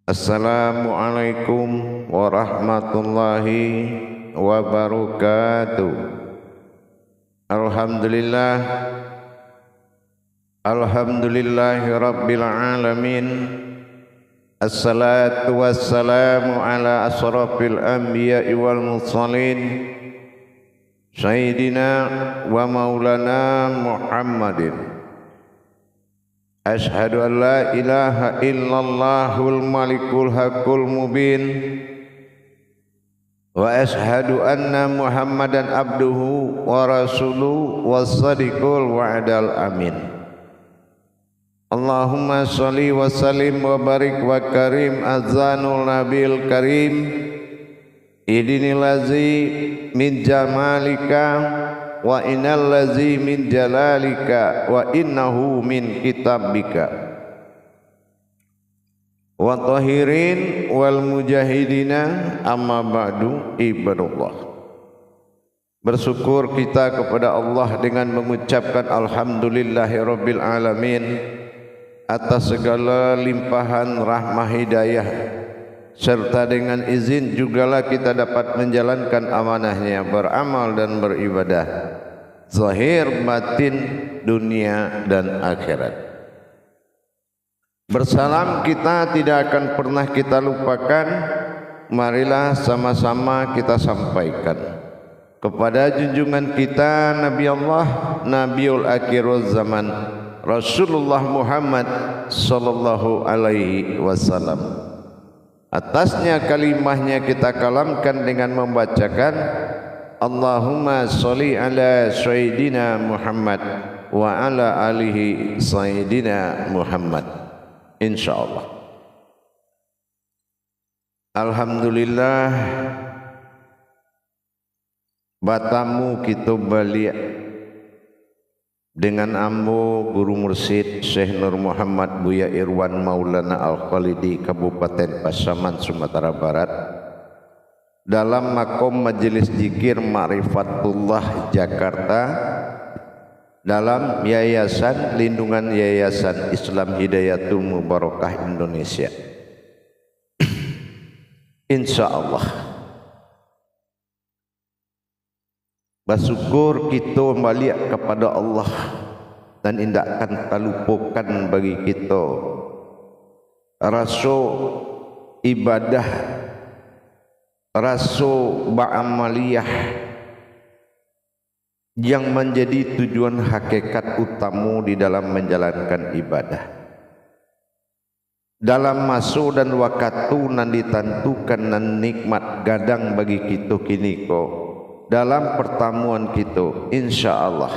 Assalamualaikum warahmatullahi wabarakatuh. Alhamdulillah, alhamdulillahi rabbil alamin. Assalatu wassalamu ala asrafil anbiya'i wal mursalin, Sayyidina wa maulana Muhammadin. Ashhadu an la ilaha illallahul malikul haqqul mubin, wa ashhadu anna Muhammadan abduhu wa rasuluhu was-sadiqul wa'dal amin. Allahumma sholli wa sallim wa barik wa karim azanul nabil karim, idinil ladzi min jamalika wa innal ladzi min jalalika wa innahu min kitabika wa tahirin wal mujahidina amma ba'du ibadallah. Bersyukur kita kepada Allah dengan mengucapkan alhamdulillahirabbil alamin atas segala limpahan rahmah hidayah, serta dengan izin jugalah kita dapat menjalankan amanahnya, beramal dan beribadah zahir batin dunia dan akhirat. Bersalam kita tidak akan pernah kita lupakan. Marilah sama-sama kita sampaikan kepada junjungan kita Nabi Allah, Nabiul Akhirul Zaman, Rasulullah Muhammad sallallahu alaihi wasallam. Atasnya kalimahnya kita kalamkan dengan membacakan Allahumma sholli ala Sayyidina Muhammad wa ala alihi Sayyidina Muhammad, insyaallah. Alhamdulillah, batamu kita balik dengan ambo guru mursyid Syekh Nur Muhammad Buya Irwan Maulana Al-Khalidi, Kabupaten Pasaman, Sumatera Barat, dalam makom majelis zikir Ma'rifatullah Jakarta, dalam Yayasan Lindungan Yayasan Islam Hidayatul Mubarakah Indonesia. Insyaallah bersyukur kita balik kepada Allah dan tidak akan terlupakan bagi kita rasa ibadah, rasa ba'amaliyah yang menjadi tujuan hakikat utama di dalam menjalankan ibadah. Dalam masa dan waktu nan ditentukan nan nikmat gadang bagi kita kini ko. Dalam pertemuan kita, insyaallah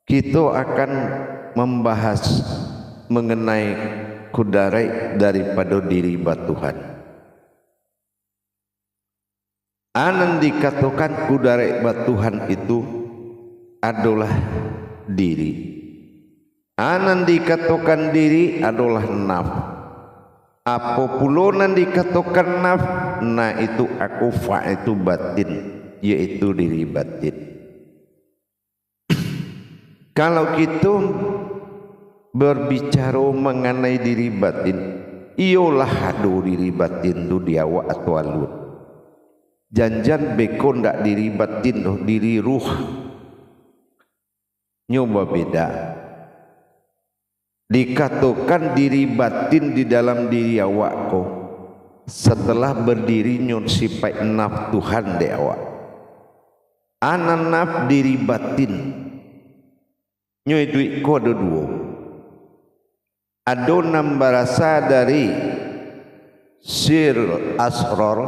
kita akan membahas mengenai kudarai daripada diri batuhan. Anan dikatakan kudarai batuhan itu adalah diri. Anan dikatakan diri adalah naf. Apa pula nan dikatakan naf? Nah itu aku fa itu batin, yaitu diri batin. Kalau kita berbicara mengenai diri batin, ialah hadu diri batin tu dia wa atau alut. Janjan beko ndak diri batin tu, diri ruh. Nyoba beda. Dikatakan diri batin di dalam diri awak ko, setelah berdiri nyon sifat naf Tuhan de awak. Anan naf diri batin nyoy duit ko ada dua. Ada nambarasa dari sir asrar,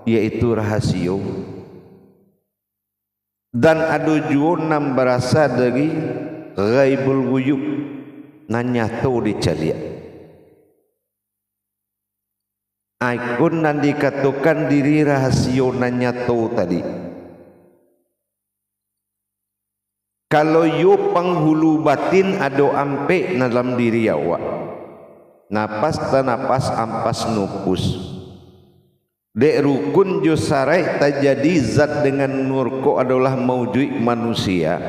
yaitu rahasia, dan ada juga nambarasa dari ghaibul ghuyub, nanya tahu dicalia. Aikun nan dikatakan diri rahasia nanya tahu tadi. Kalau yu penghulu batin ada ampe dalam diri awak, napas ta napas ampas nupus. Dek rukun jo sarai tajadi zat dengan nurko adalah maujud manusia.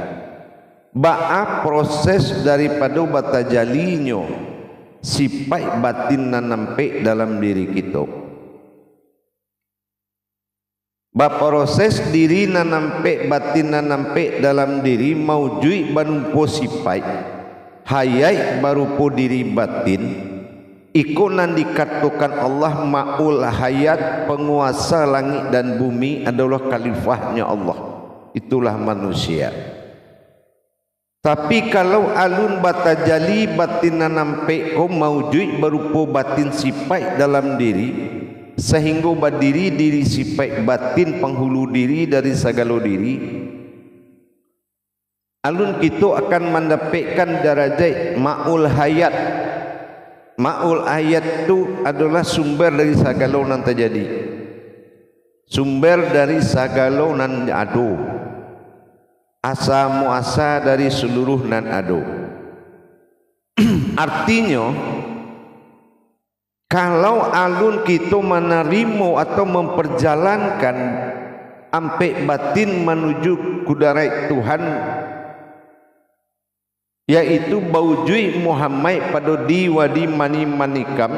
Ba'a proses daripada batajalinya sifat batin nan nampe dalam diri kita. Proses diri nan nampe batin nan nampe dalam diri maujui banumpo sifat hayai barupo diri batin. Iku nan dikatakan Allah ma'ul hayat, penguasa langit dan bumi, adalah khalifahnya Allah. Itulah manusia. Tapi kalau alun batajali batin nampe ko maujud berupa batin sifat dalam diri, sehingga berdiri diri sifat batin penghulu diri dari segala diri, alun kita akan mendapatkan darajat ma'ul hayat. Ma'ul ayat itu adalah sumber dari segala nan terjadi, sumber dari segala nan ado, asa muasa dari seluruh nan ado. Artinya kalau alun kita menerima atau memperjalankan ampe batin menuju kudarat Tuhan, yaitu baujui Muhammad pada diwadi mani manikam,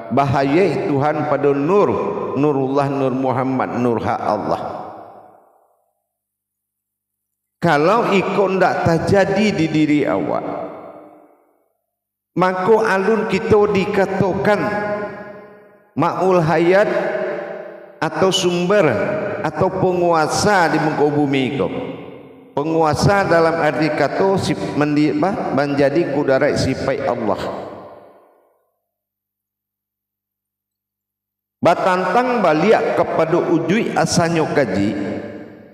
bahaya Tuhan pada nurullah nur Muhammad nur hak Allah. Kalau ikut ndak terjadi di diri awak, maka alun kita dikatakan ma'ul hayat atau sumber atau penguasa di muka bumi itu. Penguasa dalam arti kata menjadi kudarat sifat Allah. Batantang balik kepada ujui asanyo kaji,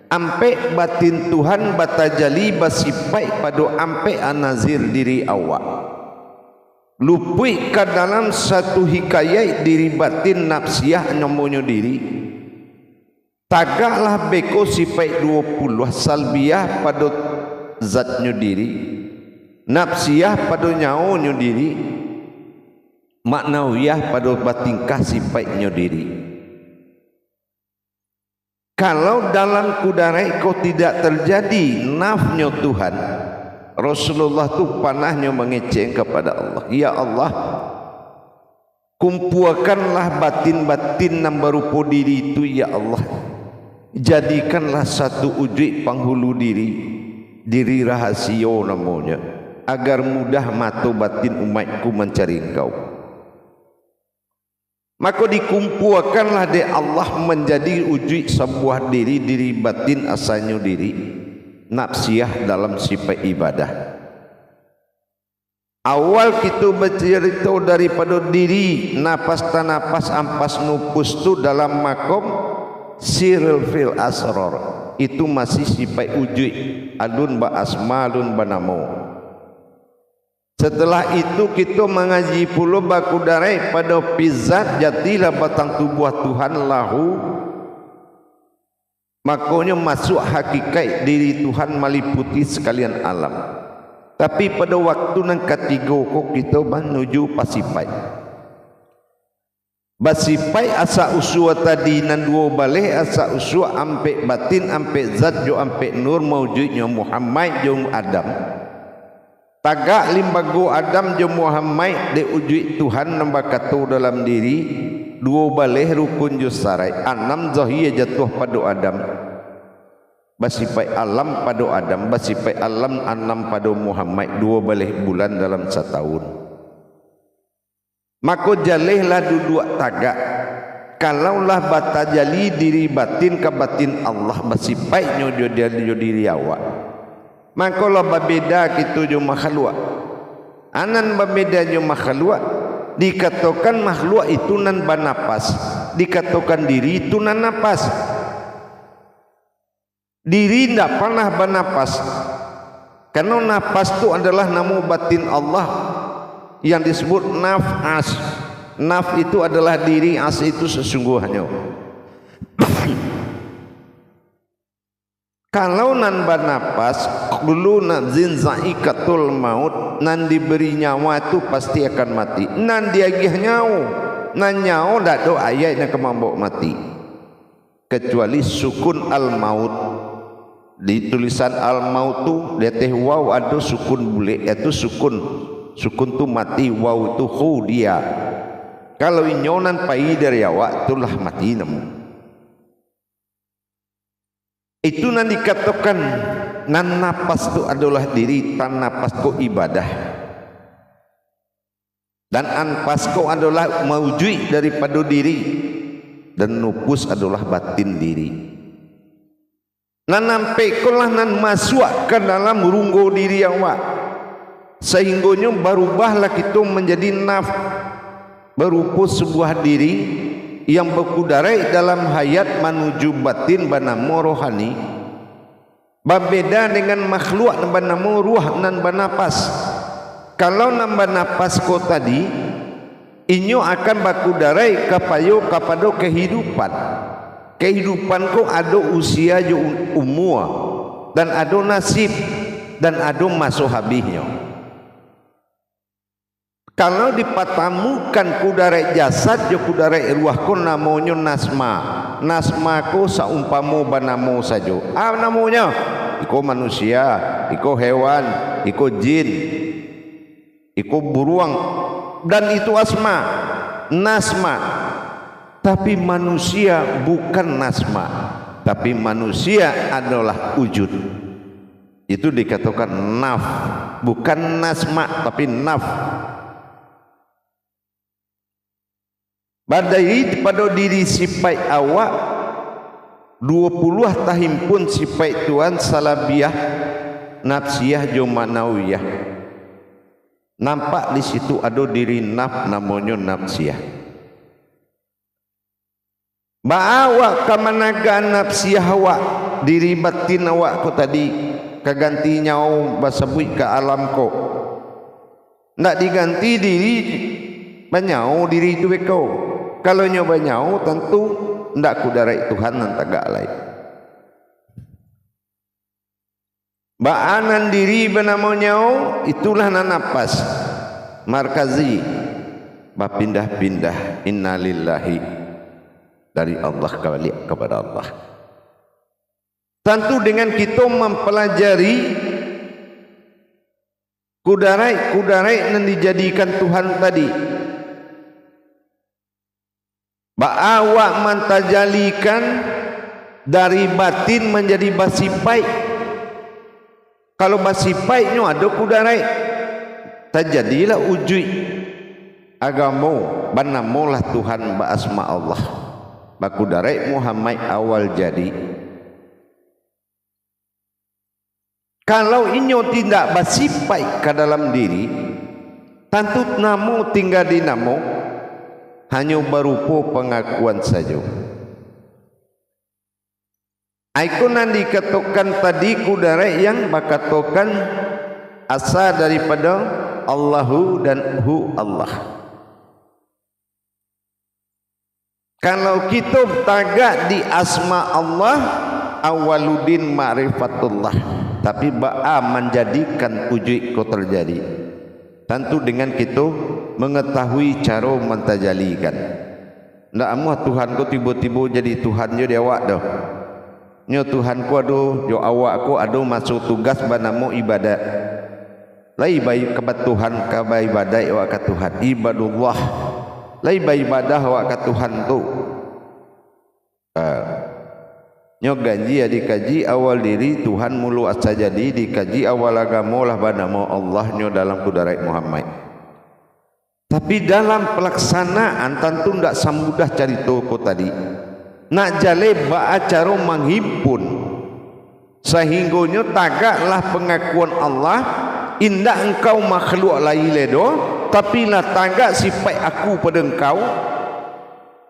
ampe batin Tuhan batajali basifat pada ampe anazir diri awak. Lupui ke dalam satu hikayat diri batin nafsiyah nyomonyo diri. Tagaklah beko sifat 20 salbiah pada zatnya diri, nafsiyah pada nyaonyo diri, maknawiyah pada batingkah sifatnya diri. Kalau dalam kudarat kau tidak terjadi nafnya Tuhan, Rasulullah tu panahnya mengeceng kepada Allah, ya Allah, kumpulkanlah batin-batin yang berupa diri itu, ya Allah. Jadikanlah satu wujud penghulu diri rahasia namanya, agar mudah mata batin umatku mencari Engkau. Maka dikumpulkanlah de Allah menjadi wujud sebuah diri batin asalnya diri nafsiyah dalam sifat ibadah. Awal kita bercerita daripada diri nafas tanafas ampas nupus tu dalam makom sirul fil asrar, itu masih sifat wujud alun ba asma alun ba namo. Setelah itu kita mengaji pula bakudarai pada pizat jatilah batang tubuh Tuhan lahu, makanya masuk hakikat diri Tuhan meliputi sekalian alam. Tapi pada waktu yang ketiga kok kita menuju pasifat. Basifai asa usua tadi nan dua balik asa usua ampe batin ampe zat jo ampe nur maujudnya Muhammad jo Adam. Tagak limbago Adam jo Muhammad de ujud Tuhan nambah kata dalam diri dua balik rukun jo sarai anam zahiyah jatuh pada Adam. Basifai alam pada Adam, basifai alam anam pada Muhammad, dua balik bulan dalam setahun. Maka jalihlah duduk tagak. Kalaulah batajali diri batin ke batin Allah basifatnya jo diri awak, maka lah berbeda kita jo makhluk. Anan berbeda jo makhluk, dikatakan makhluk itu nan banapas, dikatakan diri itu nan napas. Diri tidak pernah banapas, karena napas itu adalah nama batin Allah yang disebut nafas. Naf itu adalah diri, as itu sesungguhnya. Kalau nan bernapas dulu nan zin zaikatul maut, nan diberi nyawa itu pasti akan mati. Nan diagih nyawa, nan nyawa tak ada ayat yang kemambok mati, kecuali sukun al maut. Di tulisan al maut tu dia teh waw ada sukun bule, itu sukun sukun tu mati, waw tu hu dia. Kalau inyonan pai dari awak itulah mati namu. Itu nan dikatakan nan napas tu adalah diri, tan napas ko ibadah. Dan anpas ko adalah maujud daripada diri, dan nupus adalah batin diri. Nan nampai kolah nan masuk ke dalam runggo diri awak, sehinggonya berubahlah kita menjadi naf, berupa sebuah diri yang berkudarai dalam hayat menuju batin bernama rohani. Berbeda dengan makhluk yang bernama ruh dan bernapas. Kalau nambah napas ko tadi, inyo akan berkudarai kepada kehidupan. Kehidupan ko ada usia jo umur, dan ada nasib, dan ada masa habisnya. Kalau dipatamukan kudarai jasad jo kudarai ruah ko namanya nasma. Nasma ko saumpama banamo saja. Namanya iko manusia, iko hewan, iko jin, iko buruang, dan itu asma, nasma. Tapi manusia bukan nasma, tapi manusia adalah wujud. Itu dikatakan naf, bukan nasma tapi naf. Badai pada diri sipai awak 20 tahun pun sipai Tuhan salabiyah, nafsiyah jo manawiyah. Nampak di situ ada diri naf namanya nafsiyah. Bawa ke managa nafsiyah awak, diri batin awak ko tadi kaganti nyau basabui ke alam ko. Ndak diganti diri banyau diri itu ko. Kalau nyoba nyau tentu ndak kudarai Tuhan nan tagak lain. Baanan diri bernama nyau itulah nan napas markazi, berpindah-pindah. Innalillahi, dari Allah kembali kepada Allah. Tentu dengan kita mempelajari kudarai yang dijadikan Tuhan tadi, awak mentajalikan dari batin menjadi basipai. Kalau basipainyo ada kudarai, terjadilah wujud agama bernamalah Tuhan ba'asma Allah. Bakudarai Muhammad awal jadi. Kalau inyo tidak basipai ke dalam diri, tentu namo tinggal di namo hanya berupa pengakuan saja. Ikonan dikatakan tadi kudarai yang bakatokan asal daripada Allahu dan hu Allah. Kalau kita tagak di asma Allah, awaludin ma'rifatullah, tapi ba'a menjadikan wujud ko terjadi. Tentu dengan kita mengetahui cara mentajalikan. Ndak amuh Tuhan ko tiba-tiba jadi Tuhan je dia awak dah. Nyo Tuhan ko ado jo awak ko ado masuk tugas bernama ibadat. Lai bayi kebat Tuhan ka bayi ibadat awak ka Tuhan ibadullah. Lai bayi ibadah awak ka Tuhan tu. Nyo ganji dikaji awal diri Tuhan mulu asa jadi dikaji awal agama lah bernama Allah nyo dalam kudarai Muhammad. Tapi dalam pelaksanaan tentu tidak semudah cari toko tadi. Nak jale ba'a cara menghimpun sehinggonya tagaklah pengakuan Allah, indah engkau makhluk lain ledo, tapi lah tagak sifat aku pada engkau,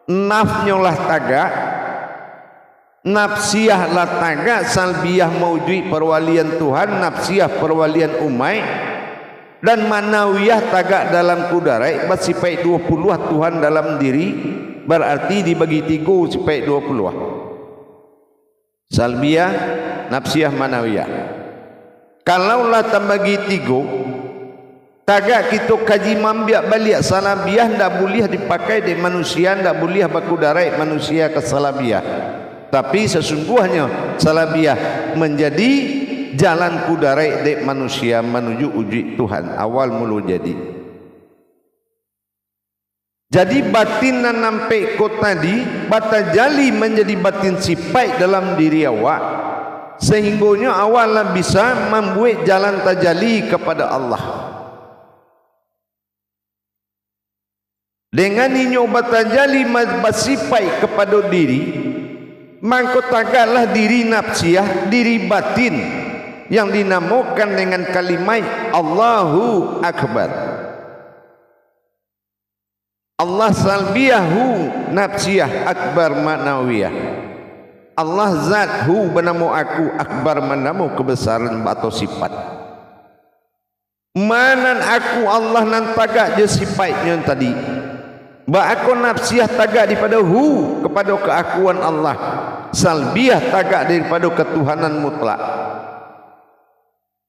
nafnya lah tagak, nafsiyah lah tagak, salbiyah maujud perwalian Tuhan, nafsiyah perwalian umai, dan manawiyah tagak dalam kudarai bersifat 20 Tuhan dalam diri. Berarti dibagi 3 sifat 20. Salbiyah, nafsiyah, manawiyah. Kalaulah terbagi 3, tagak kita kaji mambiak balik salabiyah ndak boleh dipakai di manusia, ndak boleh berkudarai manusia ke salabiyah. Tapi sesungguhnya salabiyah menjadi jalan kudarai dek manusia menuju uji Tuhan awal mulu jadi batin nan nampai ko tadi batajali menjadi batin sifat dalam diri awak sehinggonya awalnya bisa membuat jalan tajali kepada Allah. Dengan inyo batajali basifai kepada diri, maka tagaklah diri nafsiyah, diri batin yang dinamakan dengan kalimat Allahu Akbar. Allah salbiyahu nafsiyah akbar ma'nawiyah. Allah zathu bernama aku akbar manamu kebesaran atau sifat. Manan aku Allah nan tagak je sifatnya tadi. Ba aku nafsiyah tagak daripada kepada keakuan Allah. Salbiyah tagak daripada ketuhanan mutlak.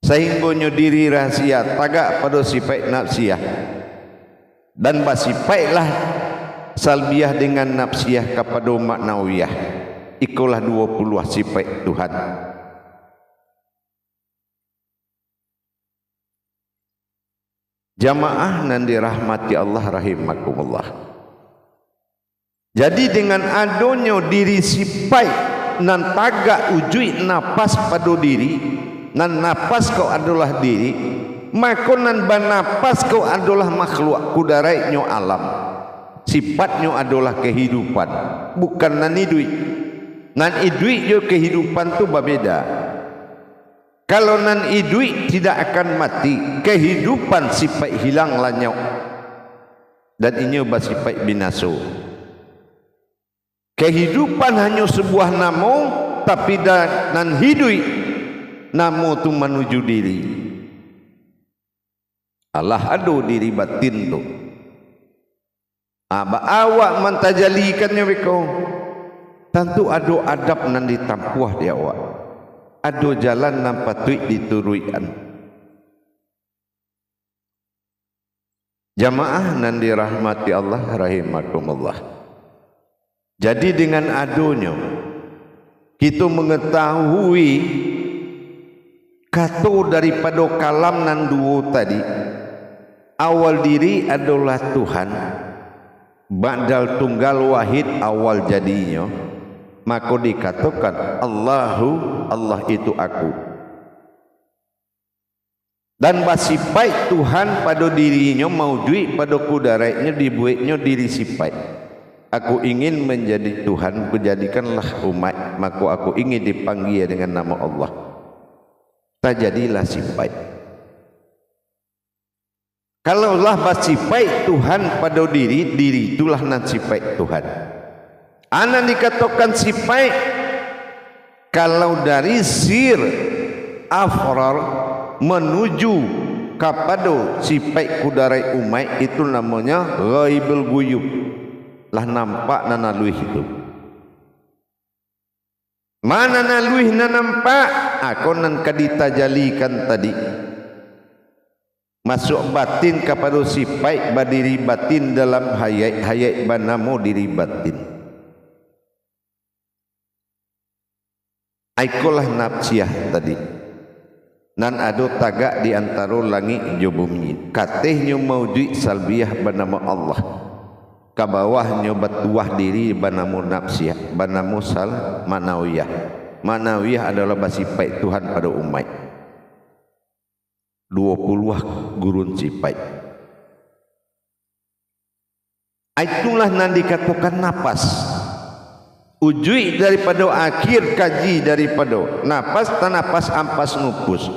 Sehinggonya diri rahasia tagak pada sifat nafsiyah. Dan basifatlah salbiyah dengan nafsiyah kepada maknawiyah. Ikulah 20 sifat Tuhan. Jamaah nan dirahmati Allah rahimakumullah. Jadi dengan adonyo diri sifat nan tagak ujui napas pada diri, nan napas kau adalah diri, maka nan banapas kau adalah makhluk kudarai-nyo alam. Sifatnya adalah kehidupan, bukan nan idui. Nan idui jo kehidupan tu berbeda. Kalau nan idui tidak akan mati, kehidupan sifat hilang lanyau. Dan ini bersifat binaso. Kehidupan hanya sebuah nama, tapi nan hidui nama tu menuju diri. Allah adu diri batin tu. Awak mentajalikannya beko. Tentu adu adab nan ditampuah di awak. Adu jalan nan patut dituruikan. Jamaah nan dirahmati Allah rahimakumullah. Jadi dengan adunya kita mengetahui kata daripada kalam nan dua tadi. Awal diri adalah Tuhan, ba'dal tunggal wahid awal jadinya, maka dikatakan Allah itu aku. Dan basifat Tuhan pada dirinya maujud pada kudarainya dibuatnya diri sifat. Aku ingin menjadi Tuhan, kujadikanlah umat, maka aku ingin dipanggil dengan nama Allah. Terjadilah sifat. Kalau Allah bersifat Tuhan pada diri, diri itulah nan sifat Tuhan. Anak dikatakan sifat kalau dari sir afrar menuju kepada sifat kudarai umat itu namanya ghaibul guyub. Lah nampak nana luih itu. Mana nana luih nana nampak? Aku nan kaditajalikan tadi. Masuk batin kepada sifat berdiri batin dalam hayat banamu diri batin. Aikulah nafsiyah tadi. Nan ado tagak di antara langit jo bumi. Katihnya maujud salbiyah bernama Allah. Kabawahnya batuah diri banamu nafsiyah, banamu sal manawiyah. Manawiyah adalah basifat Tuhan pada umat. 20 gurun sifat. Itulah nan dikatakan napas. Ujui daripada akhir kaji daripada napas tanapas ampas nupus.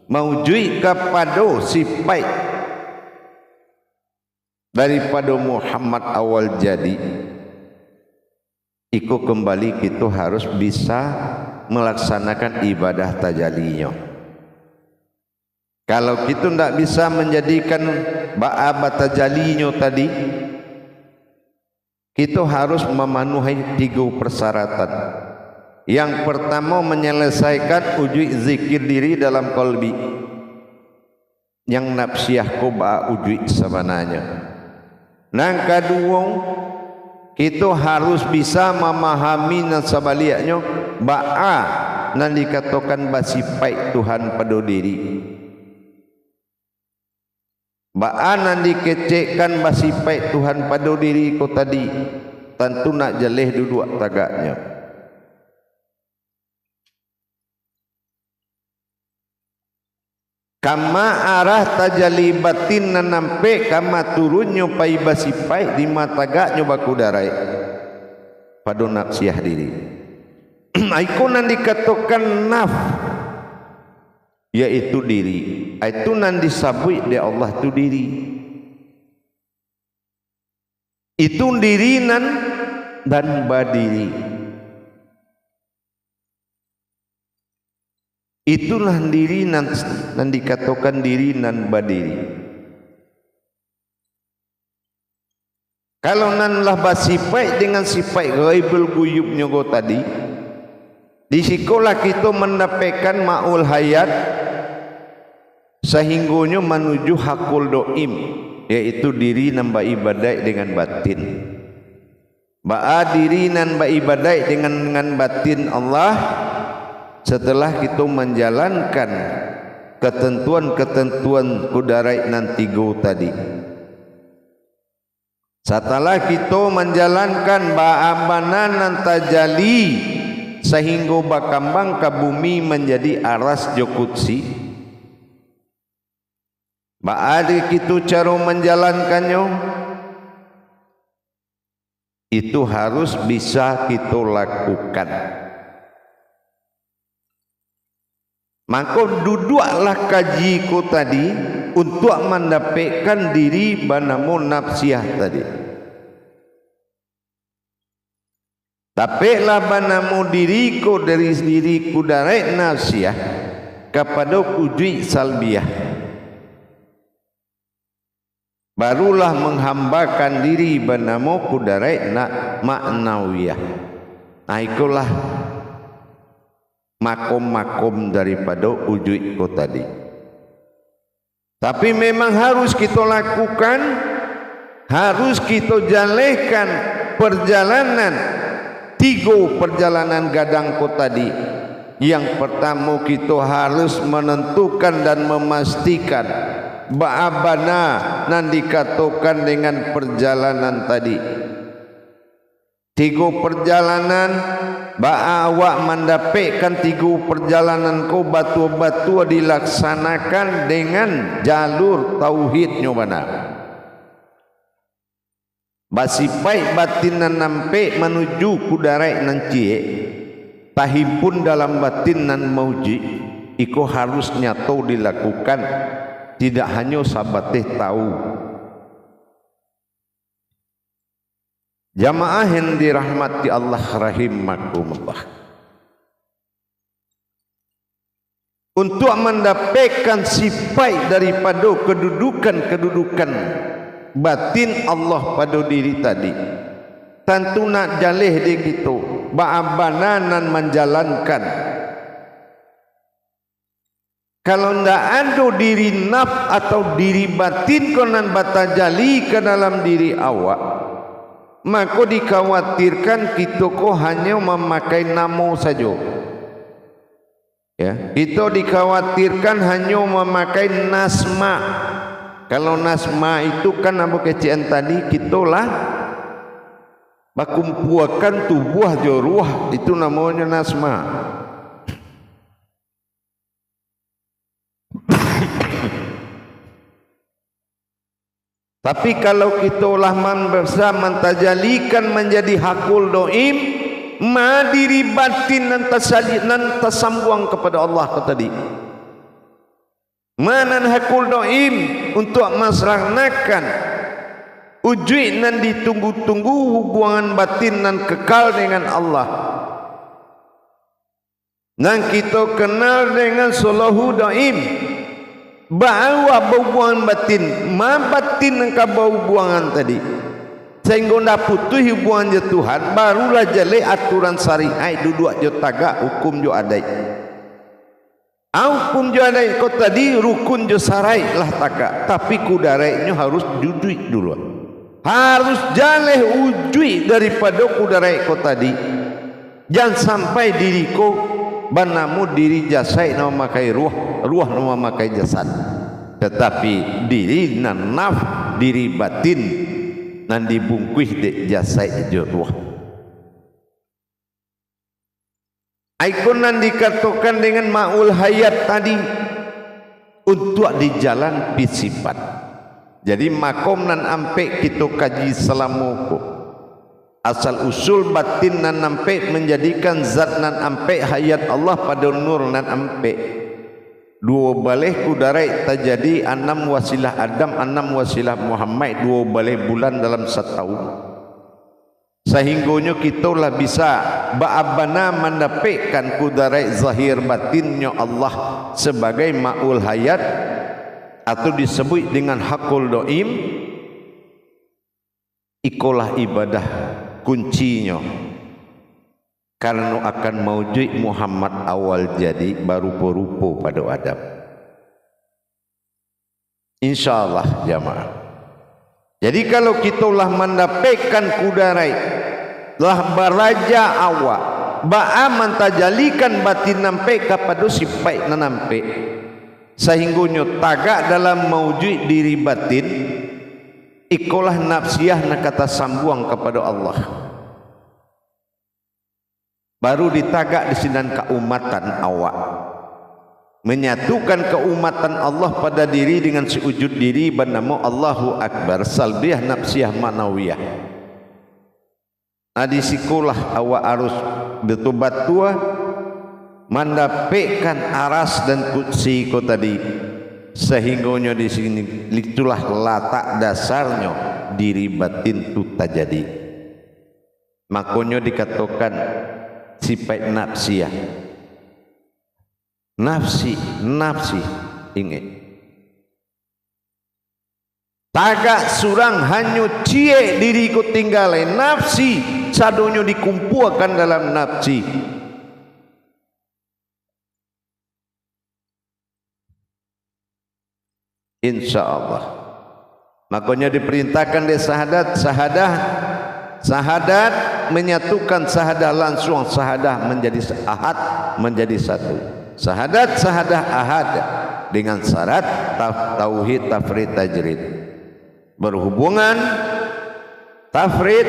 Maujui kepada sifat daripada Muhammad awal jadi. Ikut kembali kita harus bisa melaksanakan ibadah tajalinya. Kalau kita tidak bisa menjadikan ba'abat tajalinya tadi, kita harus memenuhi 3 persyaratan. Yang pertama menyelesaikan uji zikir diri dalam qalbi. Yang nafsiyah ko ba'a uji sebenarnya. Yang kedua, kita harus bisa memahami dan sebaliknya ba'a nan dikatakan basipai Tuhan pada diri. Baan nan dikecekkan basipai Tuhan pada diri ko tadi, tentu nak jeleh duduk tagaknya. Kama arah tajali batin nan nampe kama turunnya pai basipai di matagaknya baku darai pada nafsiah diri. Aiku nan dikatakan naf yaitu diri, itu nan disabui de Allah tu diri, itu diri nan dan badiri, itulah diri nan dikatakan diri nan badiri. Kalau nan lah basifat dengan sifat ghaibul guyubnya go tadi, di sekolah kita mendapatkan ma'ul hayat sehinggonya menuju hakul doim, yaitu diri nambah ibadat dengan batin. Ba'a diri nambah ibadat dengan batin Allah setelah kita menjalankan ketentuan-ketentuan kudarai nan tiga tadi. Setelah kita menjalankan ba'abanan nan tajali sehingga bakambang ke bumi menjadi aras jokutsi, ba'ada kita cara menjalankannya itu harus bisa kita lakukan. Maka duduklah kaji ko tadi untuk mendapatkan diri banamu nafsiah tadi. Tapilah banamu diriku dari diriku dari nafsiah kepada ujui salbiah. Barulah menghambakan diri banamu kudarai nak maknawiyah. Nah itulah makom-makom daripada ujud ko tadi. Tapi memang harus kita lakukan, harus kita jalankan perjalanan, tiga perjalanan gadang ko tadi. Yang pertama kita harus menentukan dan memastikan ba'abana nan dikatakan dengan perjalanan tadi. Tiga perjalanan ba'awak mendapatkan tiga perjalanan ko batu-batu dilaksanakan dengan jalur tauhidnya mana. Basipai batin nan nampe menuju kudarai nan cie, tahimpun dalam batin nan mauji, iko harus nyatau dilakukan. Tidak hanya sabateh tahu. Jamaah yang dirahmati Allah rahimakumullah. Untuk mendapatkan sifat daripada kedudukan batin Allah pada diri tadi, tentu nak jalih di gitu, ba'abananan menjalankan. Kalau ndak ada diri naf atau diri batin konan batajali ke dalam diri awak, maka dikhawatirkan kita ko hanya memakai nama saja. Ya, kita dikhawatirkan hanya memakai nasma. Kalau nasma itu kan apa kecian tadi, kitalah bakumpuakan tubuh joruah, itu namanya nasma. Tapi kalau kita ulah bisa mentajalikan menjadi hakul doim, ma diri batin dan tersambung kepada Allah tadi. Manan hakul doim untuk melaksanakan uji nan ditunggu-tunggu hubungan batin nan kekal dengan Allah. Nan kita kenal dengan solahu doim. Bahawa hubungan batin, ma batin engkau bau buangan tadi, sehingga ndak putus hubungan je Tuhan, barulah jale aturan syariat duduk je tagak hukum je adai. Hukum je adai kau tadi rukun je sarai lah tagak, tapi kudarainya harus duduk dulu, harus jale ujui daripada kudarai kau tadi. Jangan sampai diriku banamu diri jasad nama makai ruh nama makai jasad, tetapi diri nan naf diri batin nan dibungkus de jasad je ruh. Ikon nan dikatakan dengan ma'ul hayat tadi untuk di jalan pisifat. Jadi makom nan ampe kita kaji selamuku. Asal usul batin nan ampe menjadikan zat nan ampe hayat Allah pada nur nan ampe. Dua balih kudarai terjadi 6 wasilah Adam, 6 wasilah Muhammad, 2 balih bulan dalam setahun. Sehinggonya kita lah bisa ba'abana mendapatkan kudarai zahir batinnya Allah sebagai ma'ul hayat atau disebut dengan hakul doim. Ikolah ibadah kuncinya, karena akan maujud Muhammad awal jadi baru berupa pada Adam. InsyaAllah jamaah. Jadi kalau kita lah mendapatkan kudarai lah baraja awak ba'a mentajalikan batin nampak kepada sifat nampak, sehingga tagak dalam maujud diri batin. Ikolah nafsiyah nak kata sambuang kepada Allah. Baru ditagak di sinan keumatan awak. Menyatukan keumatan Allah pada diri dengan sewujud diri bernama Allahu Akbar. Salbiyah nafsiyah manawiyah. Nah disikulah awak harus bertobat tua, mendapatkan aras dan kursi ko tadi. Sehingganya di sini itulah latak dasarnya diri batin itu terjadi. Makanya dikatakan sifat nafsiyah. Nafsi ingat. Tagak surang hanya cie diriku tinggalin nafsi, sadonyo dikumpulkan dalam nafsi. InsyaAllah. Makanya diperintahkan di sahadat menyatukan sahadah langsung, sahadah menjadi ahad, menjadi satu. Sahadat ahad dengan syarat tauhid tafrid tajrid. Berhubungan tafrid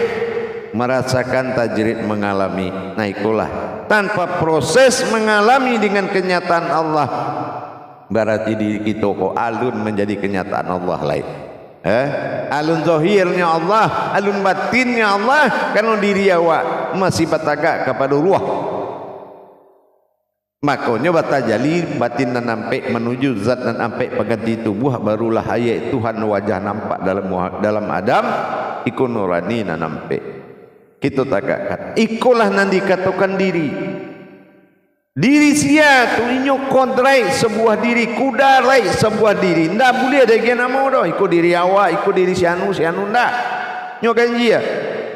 merasakan, tajrid mengalami. Nah itulah tanpa proses mengalami dengan kenyataan Allah, berarti diri kita kok alun menjadi kenyataan Allah lain. Alun zahirnya Allah, alun batinnya Allah, karena diri awak masih batagak kepada ruh. Makanya batajali batin dan nampak menuju zat dan nampak pengganti tubuh, barulah hayat Tuhan wajah nampak dalam Adam, ikut nurani dan nampak. Kita tagakkan. Ikulah nanti katakan diri sia tu inyo kontrai sebuah diri, kudarai sebuah diri. Ndak boleh ada yang nama dah ikut diri awak, ikut diri si anu ndak. Nyo kanji ya.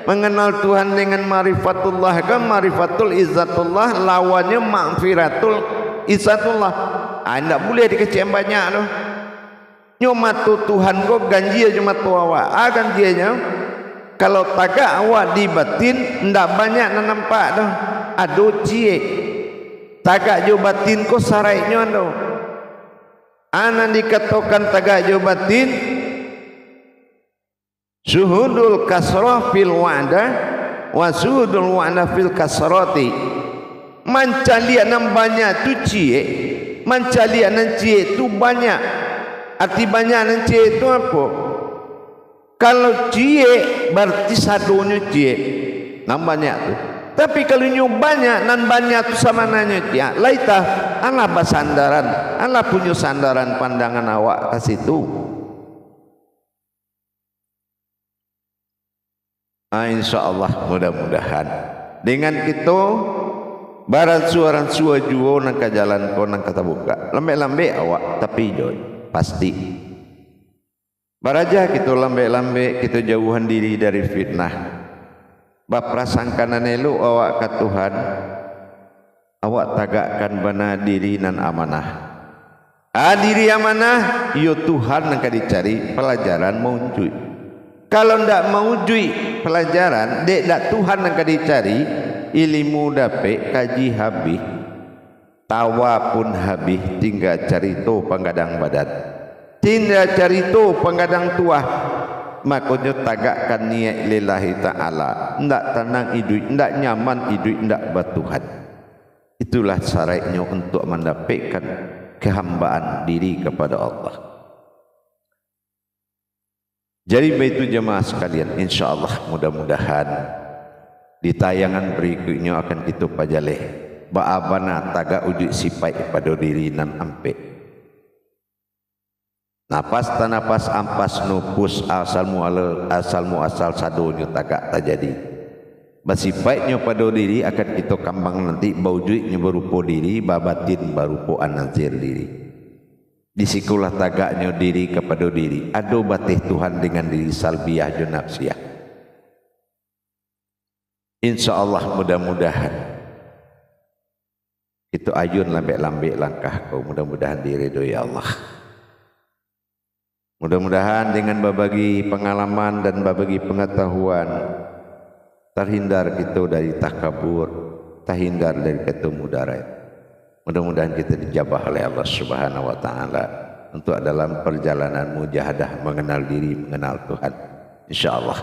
Mengenal Tuhan dengan marifatullah kan marifatul izzatullah, lawannya maghfiratul izzatullah. Ndak boleh dikecem banyak tu. Nyo matu Tuhan ko ganji aja matu awak. Ganjinya kalau tagak awak di batin ndak banyak nampak tu. Ado cie tagak jo batin ko sarainyo ando. Anan dikatakan tagak jo batin suhudul kasrah fil wa'da wa suhudul wa'da fil kasrati. Mancalian yang banyak tu cie, mancalian yang cie tu banyak. Arti banyak yang cie itu apa? Kalau cie berarti sadonya cie, nam banyak tu. Tapi kalau nyu banyak nan banyak tu sama nanya dia. Laita Allah basandaran, Allah punya sandaran pandangan awak ke situ. InsyaAllah mudah-mudahan dengan itu barat suaran sua juo nang ka jalan ko nang kata buka lambe-lambe awak tapi joy pasti baraja kita lambe-lambe kita jauhan diri dari fitnah baprasangkanan elu awak ka Tuhan, awak tagakkan bana diri nan amanah. Diri amanah yo Tuhan nang ka dicari pelajaran maujud. Kalau ndak maujud pelajaran dek dak Tuhan nang ka dicari ilmu dape kaji habis tawa pun habis, tinggal carito panggadang badan, tinggal carito panggadang tuah. Makanya tagakkan niat lillahi ta'ala, ndak tenang hidup, ndak nyaman hidup, ndak batuhan. Itulah syaratnya untuk mendapatkan kehambaan diri kepada Allah. Jadi begitu jemaah sekalian, insyaallah mudah-mudahan di tayangan berikutnya akan kita pajaleh ba'abana taga ujuk sifat pada diri nan ampe. Napas tanapas ampas nupus asal asal sadonya tagak terjadi. Basifatnya pada diri akan kita kambang nanti baujudnya berupa diri, babatin berupa anazir diri. Disikulah tagaknya diri kepada diri. Ado batih Tuhan dengan diri salbiyah dan nafsiyah. InsyaAllah mudah-mudahan itu ayun lambek-lambek langkah kau, mudah-mudahan diridhoi Allah. Mudah-mudahan dengan berbagi pengalaman dan berbagi pengetahuan terhindar kita dari takabur, terhindar dari ketemu mudarat. Mudah-mudahan kita dijabah oleh Allah Subhanahu wa taala untuk dalam perjalanan mujahadah mengenal diri, mengenal Tuhan. Insyaallah.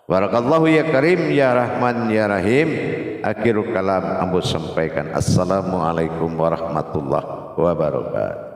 Barakallahu ya Karim ya Rahman ya Rahim. Akhirul kalam ambo sampaikan. Assalamualaikum warahmatullahi wabarakatuh.